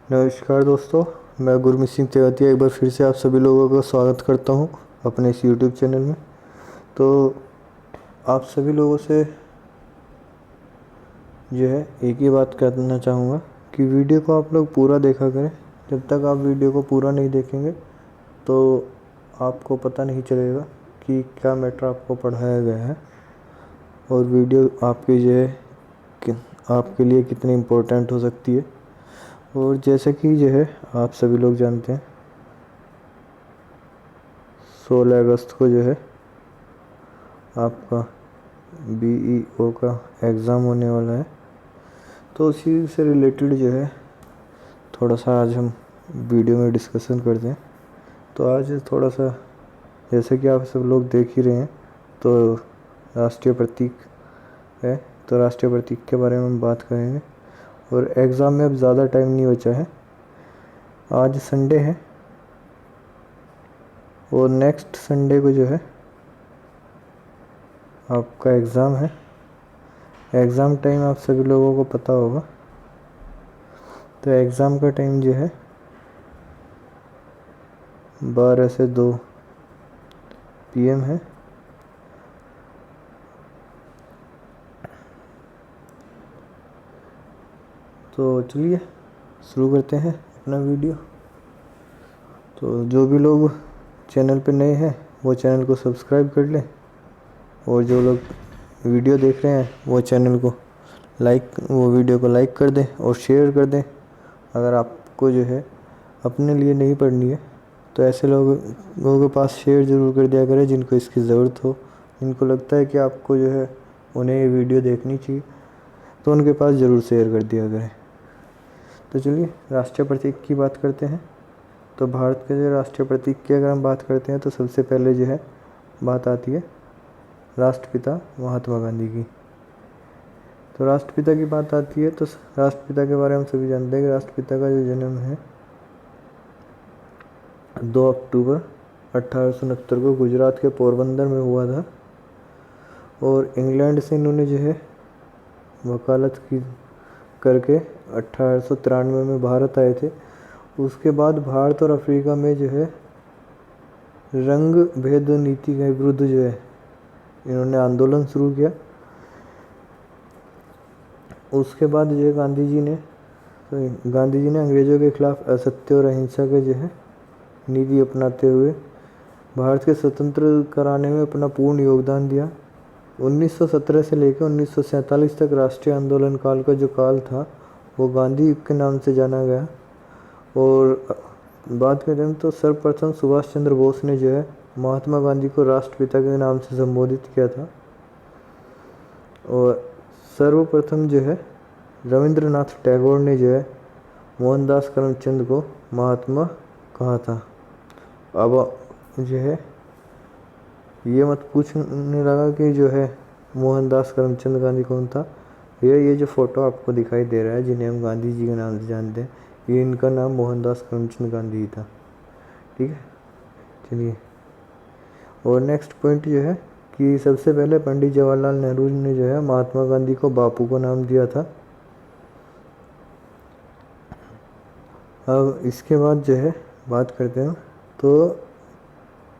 नमस्कार दोस्तों, मैं गुरमीत सिंह तेवतिया एक बार फिर से आप सभी लोगों का स्वागत करता हूं अपने इस यूट्यूब चैनल में। तो आप सभी लोगों से जो है एक ही बात कहना चाहूँगा कि वीडियो को आप लोग पूरा देखा करें। जब तक आप वीडियो को पूरा नहीं देखेंगे तो आपको पता नहीं चलेगा कि क्या मैटर आपको पढ़ाया गया है और वीडियो आपकी जो है आपके लिए कितनी इम्पोर्टेंट हो सकती है। और जैसे कि जो है आप सभी लोग जानते हैं 16 अगस्त को जो है आपका BEO का एग्ज़ाम होने वाला है। तो उसी से रिलेटेड जो है थोड़ा सा आज हम वीडियो में डिस्कशन करते हैं। तो आज थोड़ा सा जैसे कि आप सब लोग देख ही रहे हैं तो राष्ट्रीय प्रतीक है, तो राष्ट्रीय प्रतीक के बारे में हम बात करेंगे। और एग्ज़ाम में अब ज़्यादा टाइम नहीं बचा है, आज संडे है और नेक्स्ट संडे को जो है आपका एग्ज़ाम है। एग्ज़ाम टाइम आप सभी लोगों को पता होगा। तो एग्ज़ाम का टाइम जो है 12 से 2 PM है। तो चलिए शुरू करते हैं अपना वीडियो। तो जो भी लोग चैनल पे नए हैं वो चैनल को सब्सक्राइब कर लें और जो लोग वीडियो देख रहे हैं वो चैनल को वो वीडियो को लाइक कर दें और शेयर कर दें। अगर आपको जो है अपने लिए नहीं पढ़नी है तो ऐसे लोगों के पास शेयर ज़रूर कर दिया करें जिनको इसकी ज़रूरत हो, जिनको लगता है कि आपको जो है उन्हें ये वीडियो देखनी चाहिए, तो उनके पास ज़रूर शेयर कर दिया करें। तो चलिए राष्ट्रीय प्रतीक की बात करते हैं। तो भारत के जो राष्ट्रीय प्रतीक की अगर हम बात करते हैं तो सबसे पहले जो है बात आती है राष्ट्रपिता महात्मा गांधी की। तो राष्ट्रपिता की बात आती है तो राष्ट्रपिता के बारे में सभी जानते हैं कि राष्ट्रपिता का जो जन्म है 2 अक्टूबर 1869 को गुजरात के पोरबंदर में हुआ था। और इंग्लैंड से इन्होंने जो है वकालत की करके 1893 में भारत आए थे। उसके बाद भारत और अफ्रीका में जो है रंग भेद नीति के विरुद्ध जो है इन्होंने आंदोलन शुरू किया। उसके बाद जो है गांधी जी ने अंग्रेज़ों के खिलाफ असत्य और अहिंसा के जो है नीति अपनाते हुए भारत के स्वतंत्र कराने में अपना पूर्ण योगदान दिया। 1917 से लेकर 1947 तक राष्ट्रीय आंदोलन काल का जो काल था वो गांधी युग के नाम से जाना गया। और बात करें तो सर्वप्रथम सुभाष चंद्र बोस ने जो है महात्मा गांधी को राष्ट्रपिता के नाम से संबोधित किया था। और सर्वप्रथम जो है रविंद्रनाथ टैगोर ने जो है मोहनदास करमचंद को महात्मा कहा था। अब जो है ये मत पूछने लगा कि जो है मोहनदास करमचंद गांधी कौन था। ये जो फ़ोटो आपको दिखाई दे रहा है जिन्हें हम गांधी जी के नाम से जानते हैं, ये इनका नाम मोहनदास करमचंद गांधी ही था। ठीक है, चलिए। और नेक्स्ट पॉइंट जो है कि सबसे पहले पंडित जवाहरलाल नेहरू ने जो है महात्मा गांधी को बापू को नाम दिया था। अब इसके बाद जो है बात करते हैं तो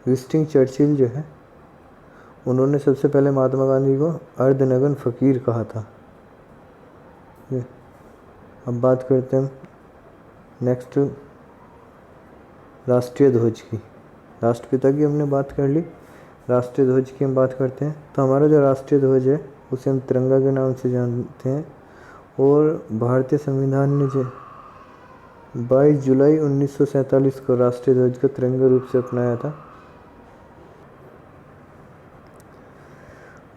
विंस्टन चर्चिल जो है उन्होंने सबसे पहले महात्मा गांधी को अर्धनग्न फ़कीर कहा था। अब बात करते हैं नेक्स्ट राष्ट्रीय ध्वज की। राष्ट्रपिता की हमने बात कर ली, राष्ट्रीय ध्वज की हम बात करते हैं। तो हमारा जो राष्ट्रीय ध्वज है उसे हम तिरंगा के नाम से जानते हैं। और भारतीय संविधान ने जो 22 जुलाई 1947 को राष्ट्रीय ध्वज को तिरंगा रूप से अपनाया था।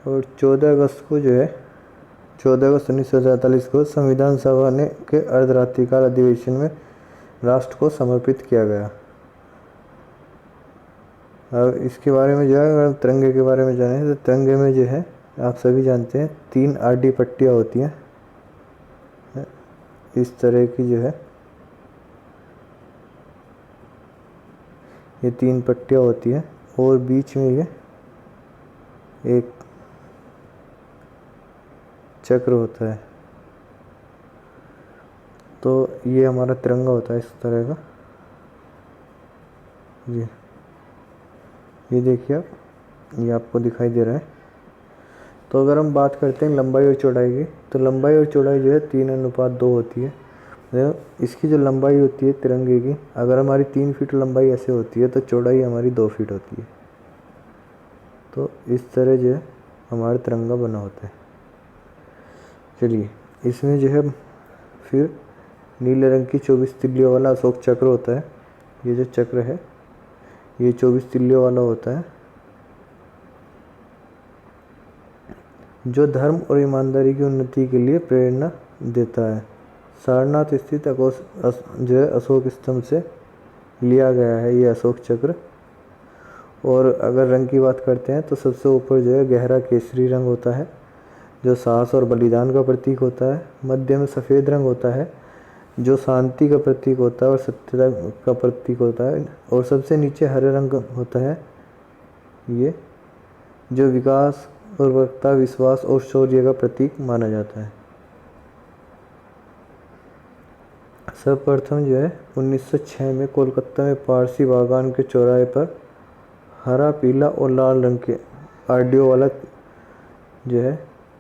और 14 अगस्त 1947 को संविधान सभा ने के अर्धरात्रिकाल अधिवेशन में राष्ट्र को समर्पित किया गया। अब इसके बारे में जो है अगर तिरंगे के बारे में जानें तो तिरंगे में जो है आप सभी जानते हैं 3 आडी पट्टियाँ होती हैं, इस तरह की जो है ये 3 पट्टियाँ होती हैं और बीच में ये एक चक्र होता है। तो ये हमारा तिरंगा होता है इस तरह का जी। ये देखिए आप, ये आपको दिखाई दे रहा है। तो अगर हम बात करते हैं लंबाई और चौड़ाई की, तो लंबाई और चौड़ाई जो है 3:2 होती है। इसकी जो लंबाई होती है तिरंगे की, अगर हमारी 3 फीट लंबाई ऐसे होती है तो चौड़ाई हमारी 2 फीट होती है। तो इस तरह जो है हमारा तिरंगा बना होता है। चलिए, इसमें जो है फिर नीले रंग की 24 तिल्लियों वाला अशोक चक्र होता है। ये जो चक्र है ये 24 तिल्लियों वाला होता है, जो धर्म और ईमानदारी की उन्नति के लिए प्रेरणा देता है। सारनाथ स्थित जो है अशोक स्तंभ से लिया गया है ये अशोक चक्र। और अगर रंग की बात करते हैं तो सबसे ऊपर जो है गहरा केसरी रंग होता है, जो साहस और बलिदान का प्रतीक होता है। मध्य में सफ़ेद रंग होता है, जो शांति का प्रतीक होता है और सत्यता का प्रतीक होता है। और सबसे नीचे हरे रंग होता है ये, जो विकास, उर्वरकता, विश्वास और शौर्य का प्रतीक माना जाता है। सर्वप्रथम जो है 1906 में कोलकाता में पारसी बागान के चौराहे पर हरा, पीला और लाल रंग के आर्डियो वाला जो है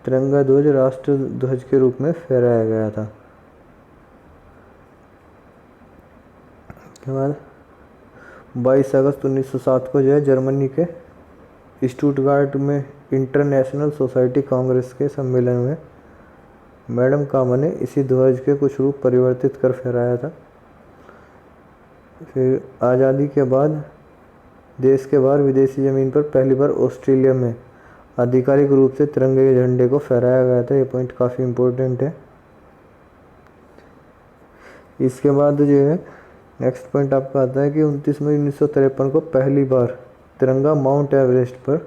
तिरंगा ध्वज राष्ट्र ध्वज के रूप में फहराया गया था। के बाद 22 अगस्त 1907 को जो है जर्मनी के स्टुटगार्ट में इंटरनेशनल सोसाइटी कांग्रेस के सम्मेलन में मैडम कामा ने इसी ध्वज के कुछ रूप परिवर्तित कर फहराया था। फिर आज़ादी के बाद देश के बाहर विदेशी ज़मीन पर पहली बार ऑस्ट्रेलिया में आधिकारिक रूप से तिरंगे के झंडे को फहराया गया था। ये पॉइंट काफ़ी इम्पोर्टेंट है। इसके बाद जो है नेक्स्ट पॉइंट आपका आता है कि 29 मई 1953 को पहली बार तिरंगा माउंट एवरेस्ट पर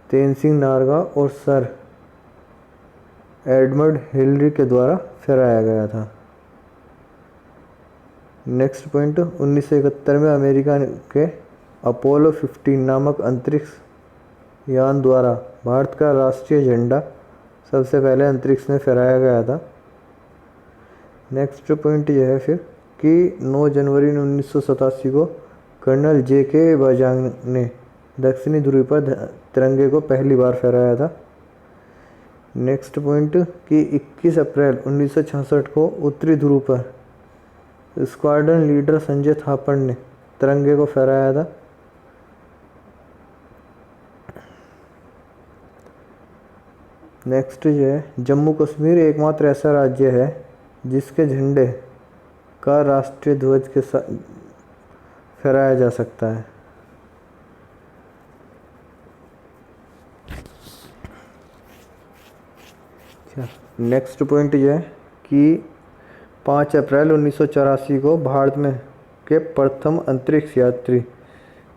तेनसिंग नारगा और सर एडमंड हिलरी के द्वारा फहराया गया था। नेक्स्ट पॉइंट 1971 में अमेरिका के अपोलो 15 नामक अंतरिक्ष यान द्वारा भारत का राष्ट्रीय झंडा सबसे पहले अंतरिक्ष में फहराया गया था। नेक्स्ट पॉइंट यह है फिर कि 9 जनवरी 1987 को कर्नल JK बजांग ने दक्षिणी ध्रुव पर तिरंगे को पहली बार फहराया था। नेक्स्ट पॉइंट कि 21 अप्रैल 1966 को उत्तरी ध्रुव पर स्क्वाड्रन लीडर संजय थापड़ ने तिरंगे को फहराया था। नेक्स्ट जो है जम्मू कश्मीर एकमात्र ऐसा राज्य है जिसके झंडे का राष्ट्रीय ध्वज के साथ फहराया जा सकता है। नेक्स्ट पॉइंट यह है कि 5 अप्रैल 1984 को भारत में के प्रथम अंतरिक्ष यात्री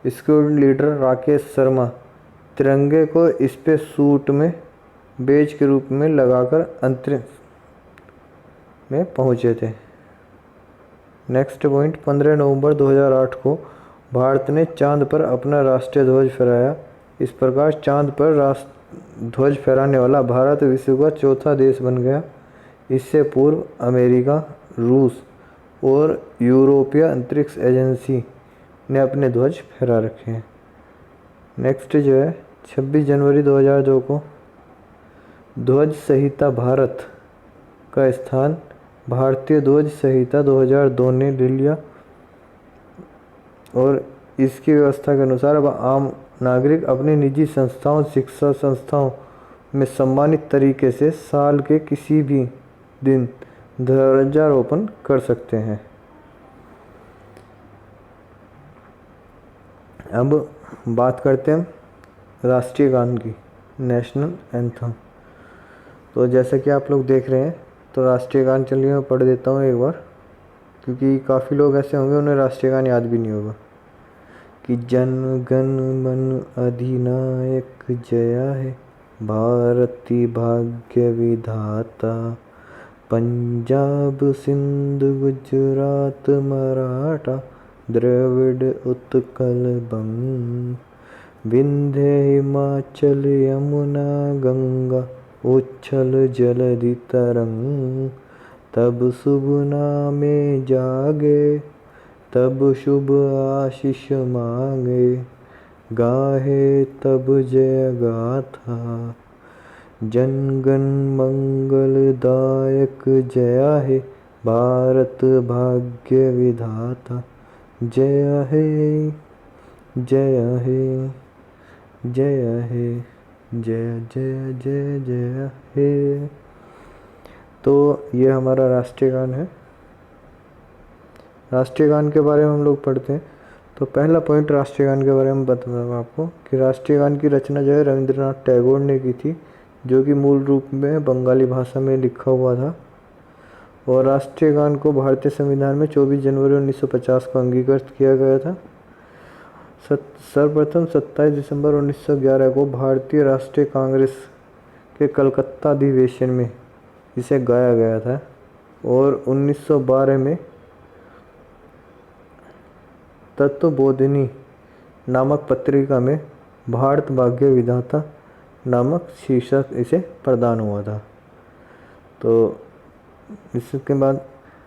स्क्वाड लीडर राकेश शर्मा तिरंगे को स्पेस सूट में बेज के रूप में लगाकर अंतरिक्ष में पहुंचे थे। नेक्स्ट पॉइंट 15 नवंबर 2008 को भारत ने चांद पर अपना राष्ट्रीय ध्वज फहराया। इस प्रकार चांद पर ध्वज फहराने वाला भारत विश्व का चौथा देश बन गया। इससे पूर्व अमेरिका, रूस और यूरोपीय अंतरिक्ष एजेंसी ने अपने ध्वज फहरा रखे हैं। नेक्स्ट जो है 26 जनवरी 2002 को ध्वज संहिता भारत का स्थान भारतीय ध्वज संहिता 2002 ने ले लिया और इसकी व्यवस्था के अनुसार अब आम नागरिक अपनी निजी संस्थाओं, शिक्षा संस्थाओं में सम्मानित तरीके से साल के किसी भी दिन ध्वजारोपण कर सकते हैं। अब बात करते हैं राष्ट्रीय गान की, नेशनल एंथम। तो जैसा कि आप लोग देख रहे हैं तो राष्ट्रीय गान चलिए मैं पढ़ देता हूँ एक बार, क्योंकि काफ़ी लोग ऐसे होंगे उन्हें राष्ट्रीय गान याद भी नहीं होगा। कि जन गण मन अधिनायक जया है, भारती भाग्य विधाता, पंजाब सिंध गुजरात मराठा, द्रविड़ उत्कल बंग, विंध्य हिमाचल यमुना गंगा, उच्छल जलधि तरंग, तब शुभ नामे जागे, तब शुभ आशीष मांगे, गाहे तब जय गाथा, जनगण मंगलदायक जया हे, भारत भाग्य विधाता, जय हे जय हे जय हे, जय जय जय जय हे। तो ये हमारा राष्ट्रीय गान है। राष्ट्रीय गान के बारे में हम लोग पढ़ते हैं। तो पहला पॉइंट राष्ट्रीय गान के बारे में बताता हूँ आपको कि राष्ट्रीय गान की रचना जो है रविंद्रनाथ टैगोर ने की थी, जो कि मूल रूप में बंगाली भाषा में लिखा हुआ था। और राष्ट्रीय गान को भारतीय संविधान में 24 जनवरी 1950 को अंगीकृत किया गया था। सर्वप्रथम 27 दिसंबर 1911 को भारतीय राष्ट्रीय कांग्रेस के कलकत्ता अधिवेशन में इसे गाया गया था। और 1912 में तत्वबोधिनी नामक पत्रिका में भारत भाग्य विधाता नामक शीर्षक इसे प्रदान हुआ था। तो इसके बाद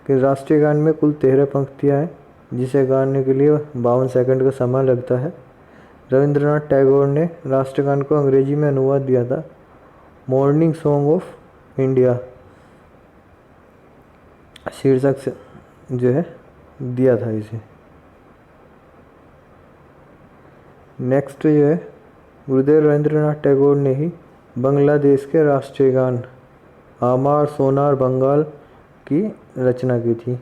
कि राष्ट्रीय गान में कुल 13 पंक्तियाँ हैं, जिसे गाने के लिए 52 सेकंड का समय लगता है। रविंद्रनाथ टैगोर ने राष्ट्रीय गान को अंग्रेजी में अनुवाद दिया था, मॉर्निंग सॉन्ग ऑफ इंडिया शीर्षक से जो है दिया था इसे। नेक्स्ट जो है गुरुदेव रविंद्रनाथ टैगोर ने ही बांग्लादेश के राष्ट्रीय गान आमार सोनार बंगाल की रचना की थी।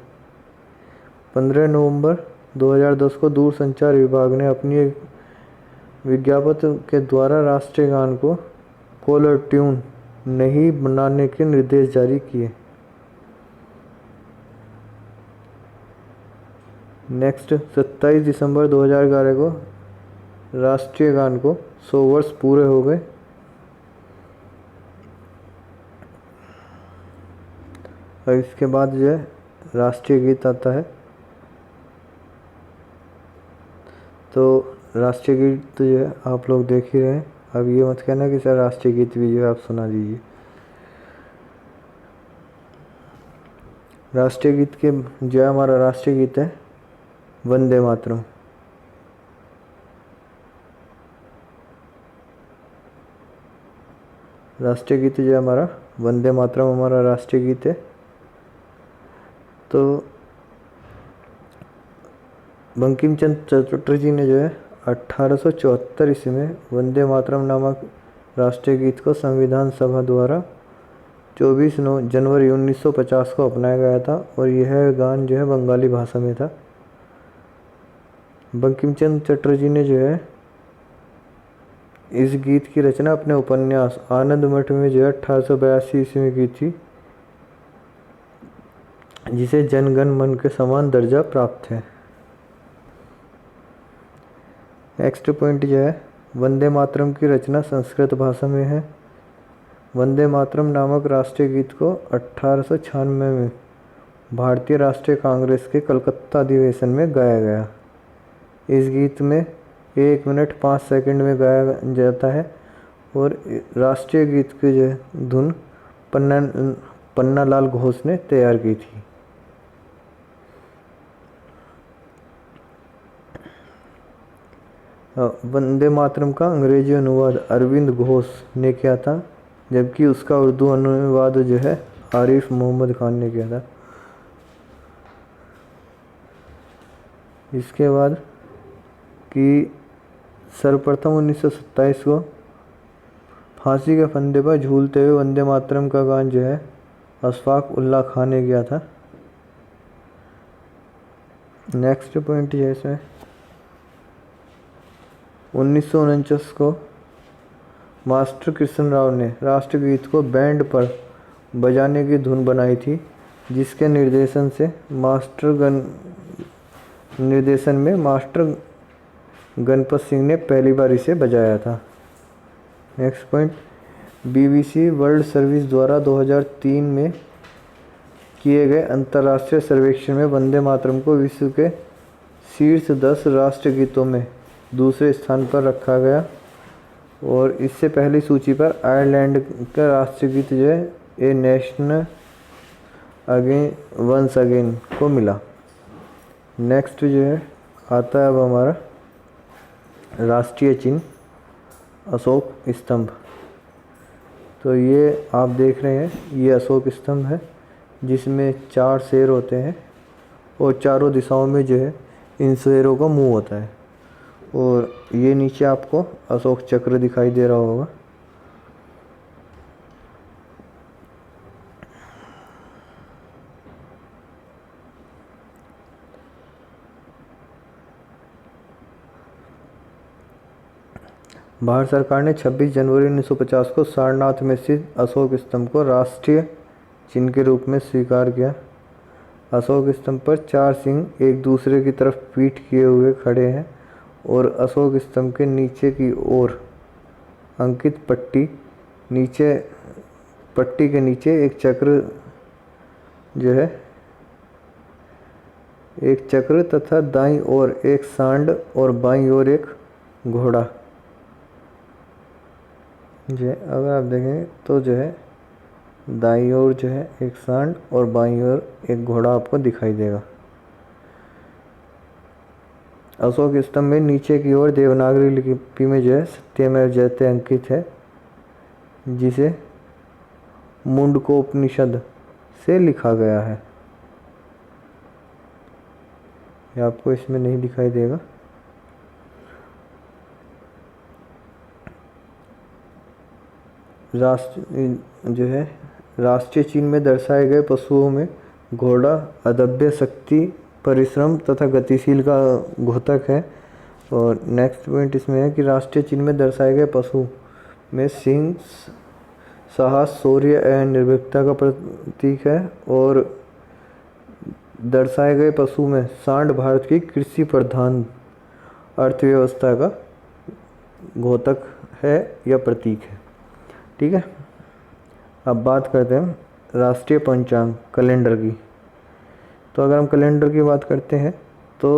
15 नवंबर 2010 को दूरसंचार विभाग ने अपनी एक विज्ञापन के द्वारा राष्ट्रीय गान को कॉलर ट्यून नहीं बनाने के निर्देश जारी किए। नेक्स्ट 27 दिसंबर 2011 को राष्ट्रीय गान को 100 वर्ष पूरे हो गए। और इसके बाद जो है राष्ट्रीय गीत आता है। तो राष्ट्रीय गीत तो जो है आप लोग देख ही रहे हैं। अब ये मत कहना कि सर राष्ट्रीय गीत भी जो है आप सुना दीजिए। राष्ट्रीय गीत के जो है हमारा राष्ट्रीय गीत है वंदे मातरम। राष्ट्रीय गीत जो है हमारा वंदे मातरम हमारा राष्ट्रीय गीत है। तो बंकिम चंद्र चटर्जी ने जो है 1874 ईस्वी में वंदे मातरम नामक राष्ट्रीय गीत को संविधान सभा द्वारा 24 जनवरी 1950 को अपनाया गया था। और यह गान जो है बंगाली भाषा में था। बंकिम चंद्र चटर्जी ने जो है इस गीत की रचना अपने उपन्यास आनंद मठ में जो है 1882 ईस्वी में की थी, जिसे जनगण मन के समान दर्जा प्राप्त है। नेक्स्ट पॉइंट जो है वंदे मातरम की रचना संस्कृत भाषा में है। वंदे मातरम नामक राष्ट्रीय गीत को 1896 में भारतीय राष्ट्रीय कांग्रेस के कलकत्ता अधिवेशन में गाया गया। इस गीत में 1 मिनट 5 सेकंड में गाया जाता है। और राष्ट्रीय गीत की जो धुन पन्नालाल घोष ने तैयार की थी। वंदे मातरम का अंग्रेजी अनुवाद अरविंद घोष ने किया था, जबकि उसका उर्दू अनुवाद जो है आरिफ मोहम्मद खान ने किया था। इसके बाद कि सर्वप्रथम 1927 को फांसी के फंदे पर झूलते हुए वंदे मातरम का गान जो है अशफाक उल्लाह खान ने किया था। नेक्स्ट पॉइंट है इसमें 1949 को मास्टर कृष्ण राव ने राष्ट्रगीत को बैंड पर बजाने की धुन बनाई थी, जिसके निर्देशन में मास्टर गणपत सिंह ने पहली बार इसे बजाया था। Next point BBC world service द्वारा 2003 में किए गए अंतर्राष्ट्रीय सर्वेक्षण में वंदे मातरम को विश्व के शीर्ष 10 राष्ट्रगीतों में दूसरे स्थान पर रखा गया। और इससे पहली सूची पर आयरलैंड का राष्ट्रगीत जो है ए नेशन वंस अगेन को मिला। नेक्स्ट जो है आता है अब हमारा राष्ट्रीय चिन्ह अशोक स्तंभ। तो ये आप देख रहे हैं, ये अशोक स्तंभ है जिसमें 4 शेर होते हैं और चारों दिशाओं में जो है इन शेरों का मुंह होता है। और ये नीचे आपको अशोक चक्र दिखाई दे रहा होगा। भारत सरकार ने 26 जनवरी 1950 को सारनाथ में स्थित अशोक स्तंभ को राष्ट्रीय चिन्ह के रूप में स्वीकार किया। अशोक स्तंभ पर 4 सिंह एक दूसरे की तरफ पीठ किए हुए खड़े हैं और अशोक स्तंभ के नीचे की ओर अंकित पट्टी के नीचे एक चक्र जो है, एक चक्र तथा दाईं ओर एक सांड और बाईं ओर एक घोड़ा जो है, अगर आप देखें तो जो है दाईं ओर जो है एक सांड और बाईं ओर एक घोड़ा आपको दिखाई देगा। अशोक स्तंभ में नीचे की ओर देवनागरी लिपि में जो है सत्यमेव जयते अंकित है, जिसे मुंडकोपनिषद से लिखा गया है। ये आपको इसमें नहीं दिखाई देगा। जो है राष्ट्रीय चिन्ह में दर्शाए गए पशुओं में घोड़ा अदम्य शक्ति, परिश्रम तथा गतिशील का घोतक है। और नेक्स्ट पॉइंट इसमें है कि राष्ट्रीय चिन्ह में दर्शाए गए पशु में सिंह साहस, शौर्य एवं निर्भीकता का प्रतीक है। और दर्शाए गए पशु में सांड भारत की कृषि प्रधान अर्थव्यवस्था का घोतक है या प्रतीक है। ठीक है, अब बात करते हैं राष्ट्रीय पंचांग कैलेंडर की। तो अगर हम कैलेंडर की बात करते हैं तो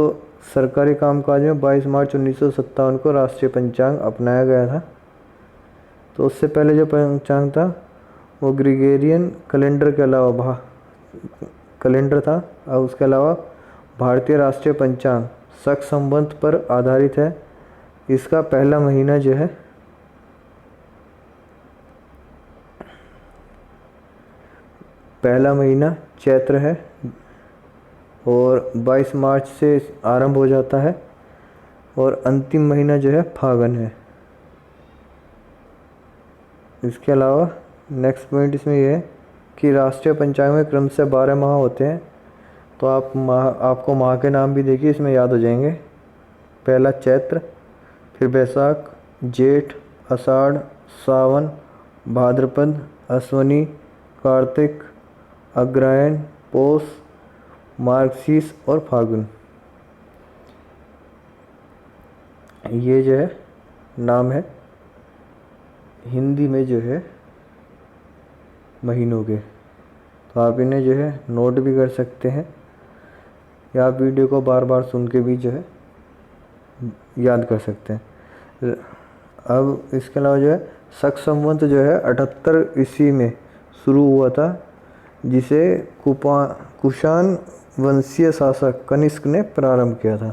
सरकारी कामकाज में 22 मार्च 1957 को राष्ट्रीय पंचांग अपनाया गया था। तो उससे पहले जो पंचांग था वो ग्रिगोरियन कैलेंडर के अलावा कैलेंडर था, और उसके अलावा भारतीय राष्ट्रीय पंचांग शक संबंध पर आधारित है। इसका पहला महीना जो है चैत्र है और 22 मार्च से आरंभ हो जाता है और अंतिम महीना जो है फागुन है। इसके अलावा नेक्स्ट पॉइंट इसमें यह है कि राष्ट्रीय पंचांग में क्रम से 12 माह होते हैं। तो आपको माह के नाम भी देखिए इसमें याद हो जाएंगे। पहला चैत्र, फिर बैसाख, जेठ, आषाढ़, सावन, भाद्रपद, अश्विनी, कार्तिक, अग्रहायण, पौष, मार्गशीर्ष और फागुन। ये जो है नाम है हिंदी में जो है महीनों के। तो आप इन्हें जो है नोट भी कर सकते हैं या आप वीडियो को बार बार सुन के भी जो है याद कर सकते हैं। अब इसके अलावा जो है शक संवत जो है 78 ईस्वी में शुरू हुआ था, जिसे कुषाण वंशीय शासक कनिष्क ने प्रारंभ किया था।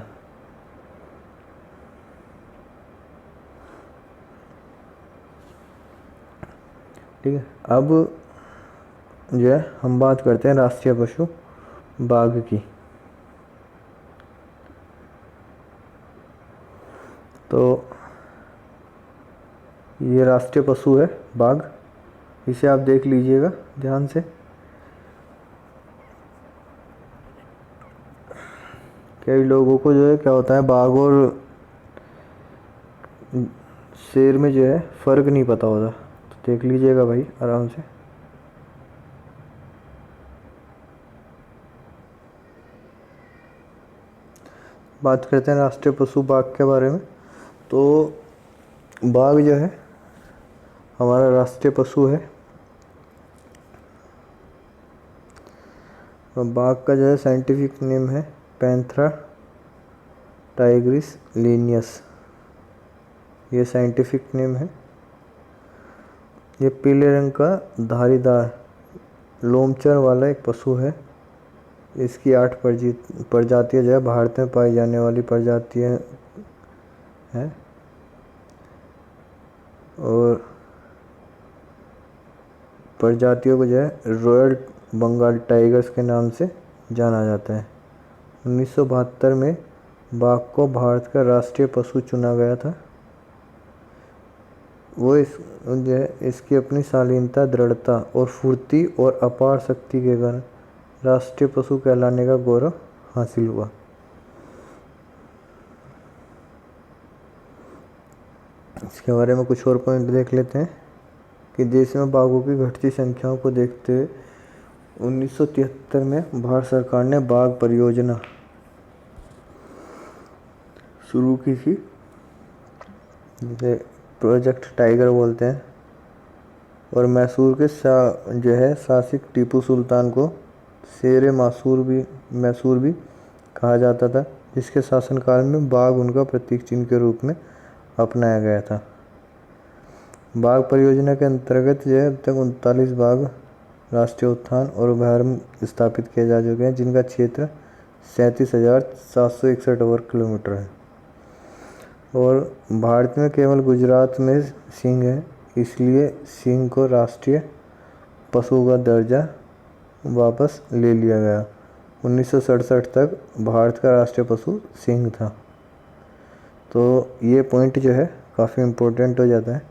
ठीक है, अब जो है हम बात करते हैं राष्ट्रीय पशु बाघ की। तो ये राष्ट्रीय पशु है बाघ, इसे आप देख लीजिएगा ध्यान से। कई लोगों को जो है क्या होता है बाघ और शेर में जो है फ़र्क नहीं पता होता, तो देख लीजिएगा भाई आराम से। बात करते हैं राष्ट्रीय पशु बाघ के बारे में। तो बाघ जो है हमारा राष्ट्रीय पशु है। बाघ का जो है साइंटिफिक नेम है पैंथरा टाइग्रिस लीनियस, ये साइंटिफिक नेम है। ये पीले रंग का धारीदार लोमचर वाला एक पशु है। इसकी 8 प्रजातियाँ जो है भारत में पाई जाने वाली प्रजातियाँ हैं। और प्रजातियों को जो है रॉयल बंगाल टाइगर्स के नाम से जाना जाता है। 1972 में बाघ को भारत का राष्ट्रीय पशु चुना गया था। वो जो है इसकी अपनी शालीनता, दृढ़ता और फुर्ती और अपार शक्ति के कारण राष्ट्रीय पशु कहलाने का गौरव हासिल हुआ। इसके बारे में कुछ और पॉइंट देख लेते हैं कि देश में बाघों की घटती संख्याओं को देखते हुए 1973 में भारत सरकार ने बाघ परियोजना शुरू की थी, जिसे प्रोजेक्ट टाइगर बोलते हैं। और मैसूर के जो है शासक टीपू सुल्तान को शेर मैसूर भी कहा जाता था, जिसके शासनकाल में बाघ उनका प्रतीक चिन्ह के रूप में अपनाया गया था। बाघ परियोजना के अंतर्गत जो है अब तक 39 बाघ राष्ट्रीय उद्यान और अभयारण्य स्थापित किए जा चुके हैं, जिनका क्षेत्र 37,761 वर्ग किलोमीटर है। और भारत में केवल गुजरात में सिंह है, इसलिए सिंह को राष्ट्रीय पशु का दर्जा वापस ले लिया गया। 1967 तक भारत का राष्ट्रीय पशु सिंह था। तो ये पॉइंट जो है काफ़ी इम्पोर्टेंट हो जाता है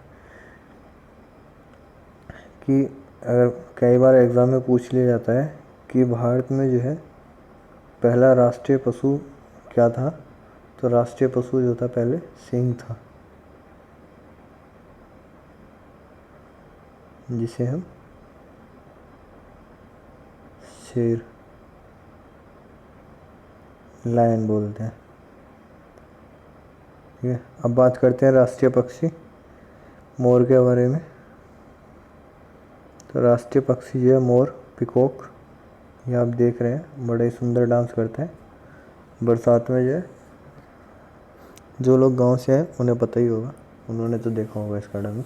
कि अगर कई बार एग्ज़ाम में पूछ लिया जाता है कि भारत में जो है पहला राष्ट्रीय पशु क्या था, तो राष्ट्रीय पशु जो था पहले सिंह था, जिसे हम शेर, लायन बोलते हैं। ठीक है, अब बात करते हैं राष्ट्रीय पक्षी मोर के बारे में। तो राष्ट्रीय पक्षी जो है मोर, पिकॉक, ये आप देख रहे हैं, बड़े सुंदर डांस करते हैं बरसात में। जो है जो लोग गांव से हैं उन्हें पता ही होगा, उन्होंने तो देखा होगा इसका डांस।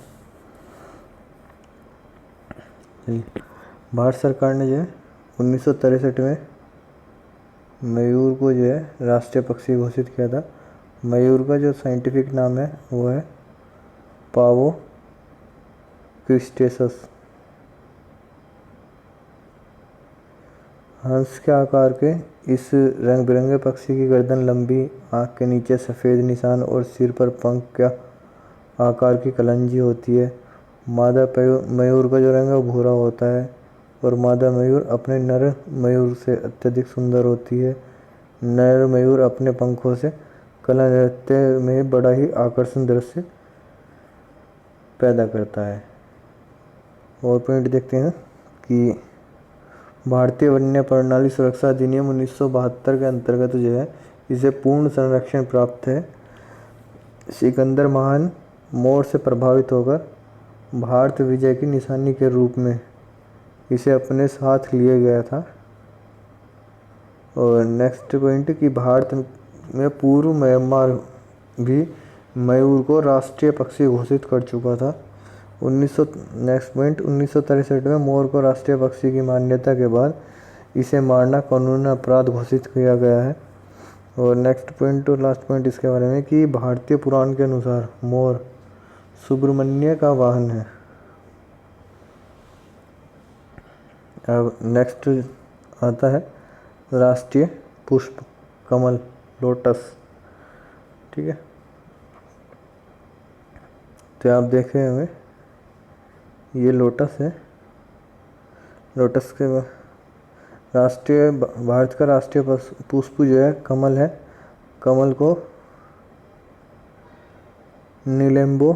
भारत सरकार ने जो है 1963 में मयूर को जो है राष्ट्रीय पक्षी घोषित किया था। मयूर का जो साइंटिफिक नाम है वो है पावो क्रिस्टेसस। हंस के आकार के इस रंग बिरंगे पक्षी की गर्दन लंबी, आँख के नीचे सफ़ेद निशान और सिर पर पंख का आकार की कलंजी होती है। मादा मयूर का जो रंग है वो भूरा होता है और मादा मयूर अपने नर मयूर से अत्यधिक सुंदर होती है। नर मयूर अपने पंखों से कला नृत्य में बड़ा ही आकर्षण दृश्य पैदा करता है। और पॉइंट देखते हैं कि भारतीय वन्य प्रणाली सुरक्षा अधिनियम 1972 के अंतर्गत जो है इसे पूर्ण संरक्षण प्राप्त है। सिकंदर महान मोर से प्रभावित होकर भारत विजय की निशानी के रूप में इसे अपने साथ लिए गया था। और नेक्स्ट पॉइंट कि भारत में पूर्व म्यांमार भी मयूर को राष्ट्रीय पक्षी घोषित कर चुका था। नेक्स्ट पॉइंट 1963 में मोर को राष्ट्रीय पक्षी की मान्यता के बाद इसे मारना कानूनी अपराध घोषित किया गया है। और नेक्स्ट पॉइंट और लास्ट पॉइंट इसके बारे में कि भारतीय पुराण के अनुसार मोर सुब्रमण्य का वाहन है। अब नेक्स्ट आता है राष्ट्रीय पुष्प कमल, लोटस। ठीक है, तो आप देख रहे होंगे ये लोटस है। लोटस के भारत का राष्ट्रीय पुष्प जो है कमल है। कमल को नीलेम्बो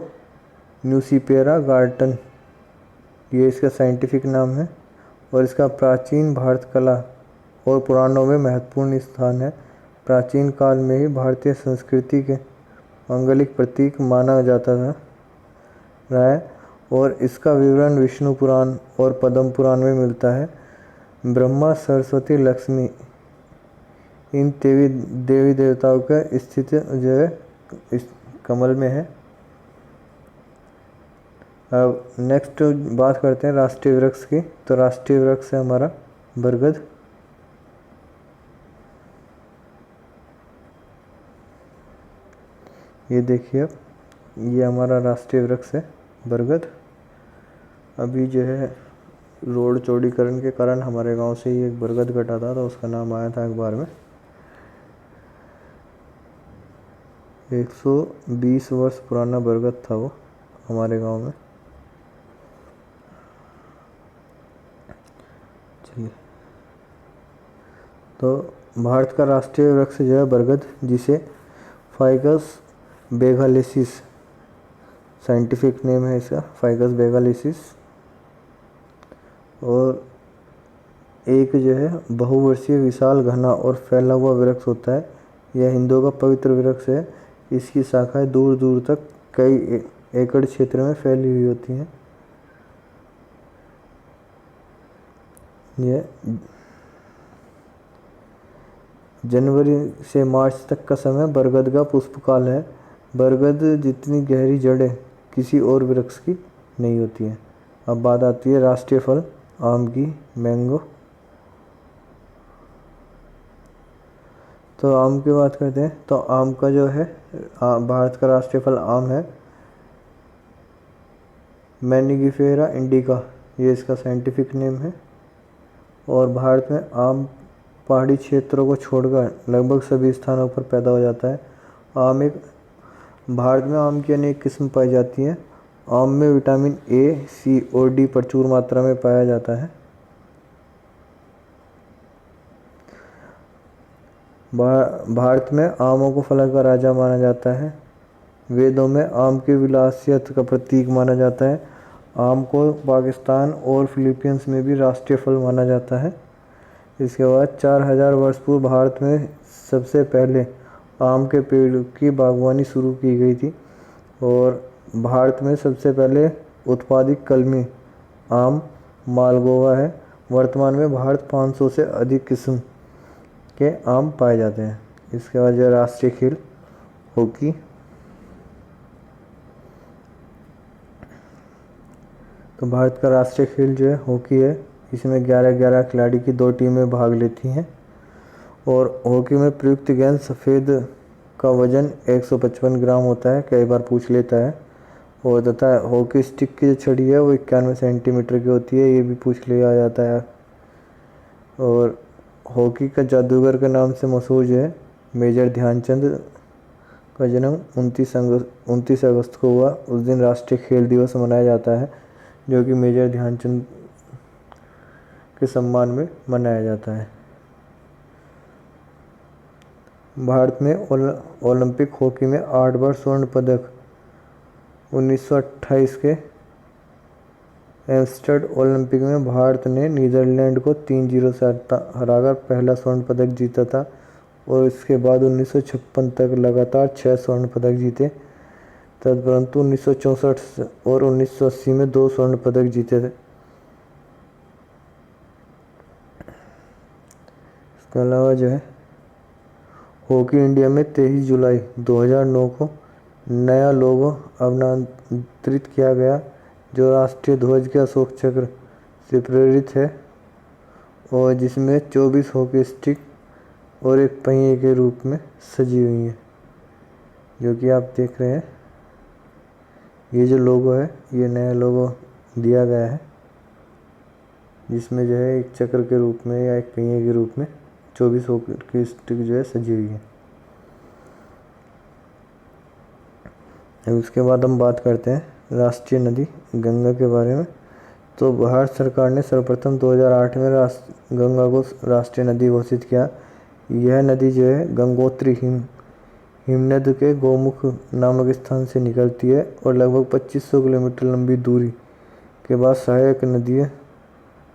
न्यूसीपेरा गार्टन, ये इसका साइंटिफिक नाम है। और इसका प्राचीन भारत कला और पुराणों में महत्वपूर्ण स्थान है। प्राचीन काल में ही भारतीय संस्कृति के मांगलिक प्रतीक माना जाता रहा है। और इसका विवरण विष्णु पुराण और पद्म पुराण में मिलता है। ब्रह्मा, सरस्वती, लक्ष्मी इन देवी देवताओं का स्थिति जो है इस कमल में है। अब नेक्स्ट बात करते हैं राष्ट्रीय वृक्ष की। तो राष्ट्रीय वृक्ष है हमारा बरगद। ये देखिए, अब ये हमारा राष्ट्रीय वृक्ष है बरगद। अभी जो है रोड चौड़ीकरण के कारण हमारे गांव से ही एक बरगद कटा था, तो उसका नाम आया था अखबार में। 120 वर्ष पुराना बरगद था वो हमारे गांव में। चलिए, तो भारत का राष्ट्रीय वृक्ष जो है बरगद, जिसे फाइकस बेगालेसिस साइंटिफिक नेम है इसका, फाइकस बेगालेसिस। और एक जो है बहुवर्षीय विशाल घना और फैला हुआ वृक्ष होता है। यह हिंदुओं का पवित्र वृक्ष है। इसकी शाखाएं दूर दूर तक कई एकड़ क्षेत्र में फैली हुई होती हैं। यह जनवरी से मार्च तक का समय बरगद का पुष्पकाल है। बरगद जितनी गहरी जड़ें किसी और वृक्ष की नहीं होती हैं। अब बात आती है राष्ट्रीय फल आम की, मैंगो। तो आम की बात करते हैं। तो आम का जो है भारत का राष्ट्रीय फल आम है, मैनिगीफेरा इंडिका, ये इसका साइंटिफिक नेम है। और भारत में आम पहाड़ी क्षेत्रों को छोड़कर लगभग सभी स्थानों पर पैदा हो जाता है। भारत में आम की अनेक किस्म पाई जाती हैं। आम में विटामिन ए, सी और डी प्रचुर मात्रा में पाया जाता है। भारत में आमों को फलों का राजा माना जाता है। वेदों में आम की विलासियत का प्रतीक माना जाता है। आम को पाकिस्तान और फिलीपींस में भी राष्ट्रीय फल माना जाता है। इसके बाद 4000 वर्ष पूर्व भारत में सबसे पहले आम के पेड़ की बागवानी शुरू की गई थी। और भारत में सबसे पहले उत्पादित कलमी आम मालगोवा है। वर्तमान में भारत 500 से अधिक किस्म के आम पाए जाते हैं। इसके बाद जो राष्ट्रीय खेल हॉकी। तो भारत का राष्ट्रीय खेल जो है हॉकी है। इसमें 11-11 खिलाड़ी की 2 टीमें भाग लेती हैं। और हॉकी में प्रयुक्त गेंद सफ़ेद का वजन 155 ग्राम होता है, कई बार पूछ लेता है। और तथा हॉकी स्टिक की जो छड़ी है वो 91 सेंटीमीटर की होती है, ये भी पूछ लिया जाता है। और हॉकी का जादूगर के नाम से मशहूर जो है मेजर ध्यानचंद का जन्म 29 अगस्त को हुआ। उस दिन राष्ट्रीय खेल दिवस मनाया जाता है, जो कि मेजर ध्यानचंद के सम्मान में मनाया जाता है। भारत में ओलंपिक हॉकी में 8 बार स्वर्ण पदक 1928 के एम्स्टर्डम ओलंपिक में भारत ने नीदरलैंड को 3-0 से हराकर पहला स्वर्ण पदक जीता था। और इसके बाद 1956 तक लगातार 6 स्वर्ण पदक जीते। तदुपरंतु 1964 और 1980 में 2 स्वर्ण पदक जीते थे। इसके अलावा जो है हॉकी इंडिया में 23 जुलाई 2009 को नया लोगो अनावरण किया गया, जो राष्ट्रीय ध्वज के अशोक चक्र से प्रेरित है और जिसमें 24 हॉकी स्टिक और एक पहिए के रूप में सजी हुई है, जो कि आप देख रहे हैं। ये जो लोगो है, ये नया लोगो दिया गया है, जिसमें जो है एक चक्र के रूप में या एक पहिए के रूप में 24 हॉकी स्टिक जो है सजी हुई है। अब उसके बाद हम बात करते हैं राष्ट्रीय नदी गंगा के बारे में। तो भारत सरकार ने सर्वप्रथम 2008 में गंगा को राष्ट्रीय नदी घोषित किया। यह नदी जो है गंगोत्री हिमनद के गोमुख नामक स्थान से निकलती है और लगभग 2500 किलोमीटर लंबी दूरी के बाद सहायक नदी है,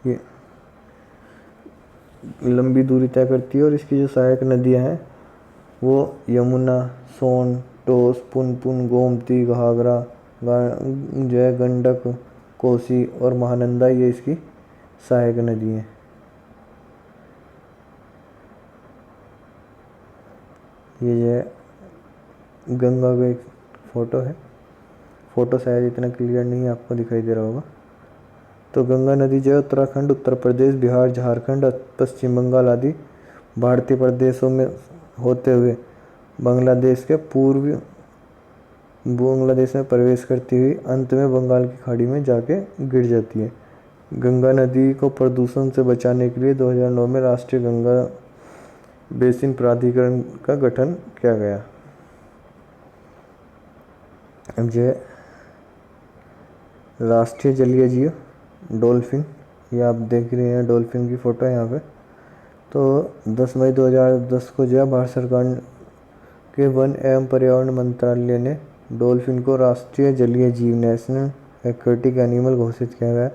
ये लंबी दूरी तय करती है। और इसकी जो सहायक नदियाँ हैं वो यमुना, सोन, टोस, पुनपुन, गोमती, घाघरा, जो है गंडक, कोसी और महानंदा, ये इसकी सहायक नदी हैं। ये जो है गंगा का एक फ़ोटो है, फ़ोटो शायद इतना क्लियर नहीं आपको दिखाई दे रहा होगा। तो गंगा नदी जो है उत्तराखंड, उत्तर प्रदेश, बिहार, झारखंड, पश्चिम बंगाल आदि भारतीय प्रदेशों में होते हुए बांग्लादेश में प्रवेश करती हुई अंत में बंगाल की खाड़ी में जाके गिर जाती है। गंगा नदी को प्रदूषण से बचाने के लिए 2009 में राष्ट्रीय गंगा बेसिन प्राधिकरण का गठन किया गया। अब जो है राष्ट्रीय जलीय जीव डॉल्फिन, ये आप देख रहे हैं डॉल्फिन की फ़ोटो है यहाँ पे। तो 10 मई 2010 को जो है भारत सरकार के वन एवं पर्यावरण मंत्रालय ने डॉल्फिन को राष्ट्रीय जलीय जीव नेशनल एक्वेटिक एनिमल घोषित किया गया।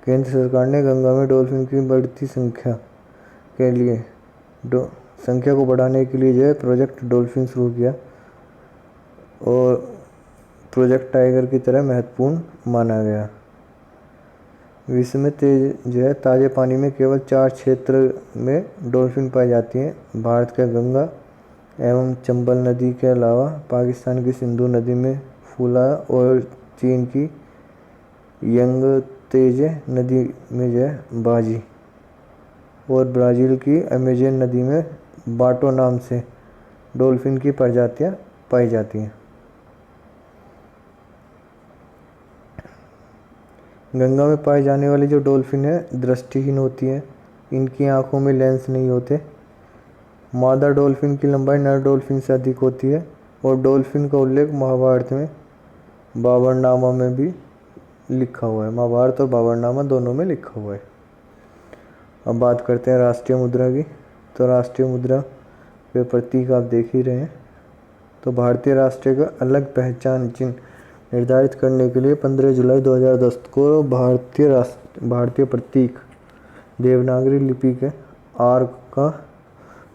केंद्र सरकार ने गंगा में डॉल्फिन की बढ़ती संख्या को बढ़ाने के लिए जो है प्रोजेक्ट डॉल्फिन शुरू किया और प्रोजेक्ट टाइगर की तरह महत्वपूर्ण माना गया। विश्व में जो है ताज़े पानी में केवल 4 क्षेत्र में डॉल्फिन पाई जाती हैं। भारत के गंगा एवं चंबल नदी के अलावा पाकिस्तान की सिंधु नदी में फूला और चीन की यंगत्जे नदी में जो है बाजी और ब्राज़ील की अमेज़न नदी में बाटो नाम से डॉल्फिन की प्रजातियां पाई जाती हैं। गंगा में पाई जाने वाली जो डॉल्फिन है दृष्टिहीन होती है, इनकी आंखों में लेंस नहीं होते। मादा डॉल्फिन की लंबाई नर डॉल्फिन से अधिक होती है और डॉल्फिन का उल्लेख महाभारत में बाबरनामा में भी लिखा हुआ है। महाभारत और बाबरनामा दोनों में लिखा हुआ है। अब बात करते हैं राष्ट्रीय मुद्रा की। तो राष्ट्रीय मुद्रा के प्रतीक आप देख ही रहे हैं। तो भारतीय राष्ट्रीय का अलग पहचान चिन्ह निर्धारित करने के लिए 15 जुलाई 2010 को भारतीय प्रतीक देवनागरी लिपि के आर का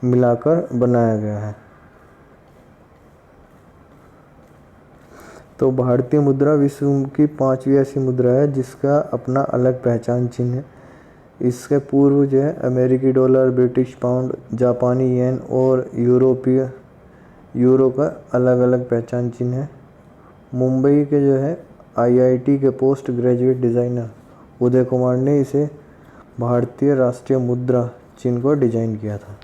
मिलाकर बनाया गया है। तो भारतीय मुद्रा विश्व की 5वीं ऐसी मुद्रा है जिसका अपना अलग पहचान चिन्ह है। इसके पूर्व जो है अमेरिकी डॉलर, ब्रिटिश पाउंड, जापानी येन और यूरो का अलग अलग पहचान चिन्ह है। मुंबई के जो है आईआईटी के post graduate designer Uday Kumar ने इसे भारतीय राष्ट्रीय मुद्रा चिन्ह को डिज़ाइन किया था।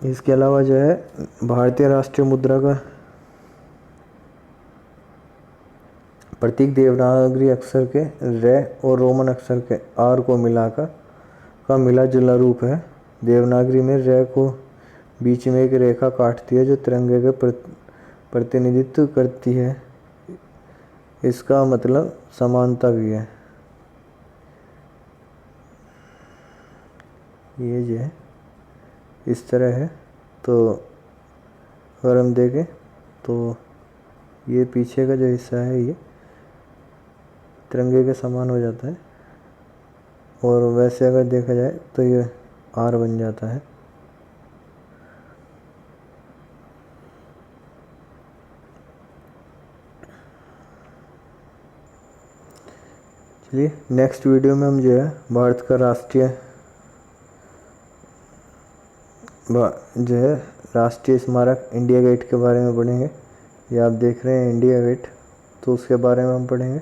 इसके अलावा जो है भारतीय राष्ट्रीय मुद्रा का प्रतीक देवनागरी अक्षर के रे और रोमन अक्षर के आर को मिलाकर का मिला जुला रूप है। देवनागरी में रे को बीच में एक रेखा काटती है जो तिरंगे के प्रतिनिधित्व करती है। इसका मतलब समानता भी है। ये जो है इस तरह है। तो अगर हम देखें तो ये पीछे का जो हिस्सा है ये तिरंगे के समान हो जाता है और वैसे अगर देखा जाए तो ये आर बन जाता है। चलिए नेक्स्ट वीडियो में हम जो है भारत का राष्ट्रीय स्मारक इंडिया गेट के बारे में पढ़ेंगे। ये आप देख रहे हैं इंडिया गेट, तो उसके बारे में हम पढ़ेंगे।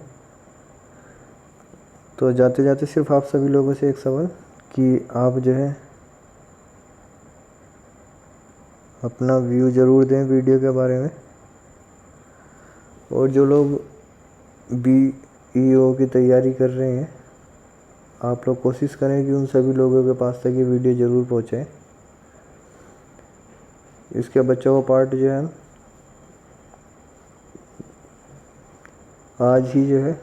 तो जाते जाते सिर्फ आप सभी लोगों से एक सवाल कि आप जो है अपना व्यू ज़रूर दें वीडियो के बारे में। और जो लोग BEO की तैयारी कर रहे हैं आप लोग कोशिश करें कि उन सभी लोगों के पास तक ये वीडियो ज़रूर पहुँचे। इसके बच्चा हुआ पार्ट जो है आज ही जो है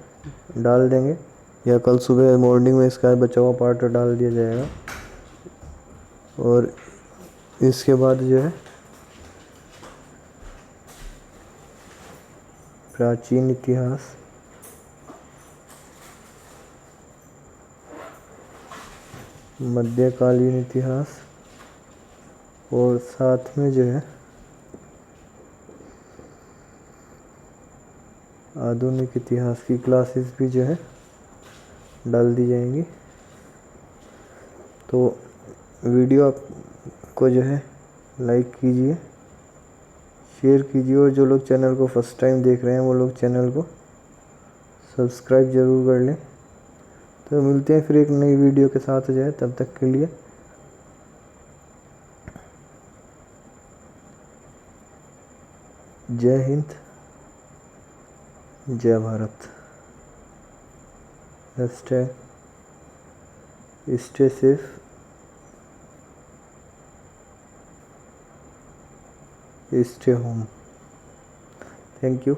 डाल देंगे या कल सुबह मॉर्निंग में इसका बचा हुआ पार्ट डाल दिया जाएगा। और इसके बाद जो है प्राचीन इतिहास, मध्यकालीन इतिहास और साथ में जो है आधुनिक इतिहास की क्लासेस भी जो है डाल दी जाएंगी। तो वीडियो आपको जो है लाइक कीजिए, शेयर कीजिए, और जो लोग चैनल को फर्स्ट टाइम देख रहे हैं वो लोग चैनल को सब्सक्राइब ज़रूर कर लें। तो मिलते हैं फिर एक नई वीडियो के साथ जाए, तब तक के लिए जय हिंद, जय Bharat. Stay safe, stay home. Thank you.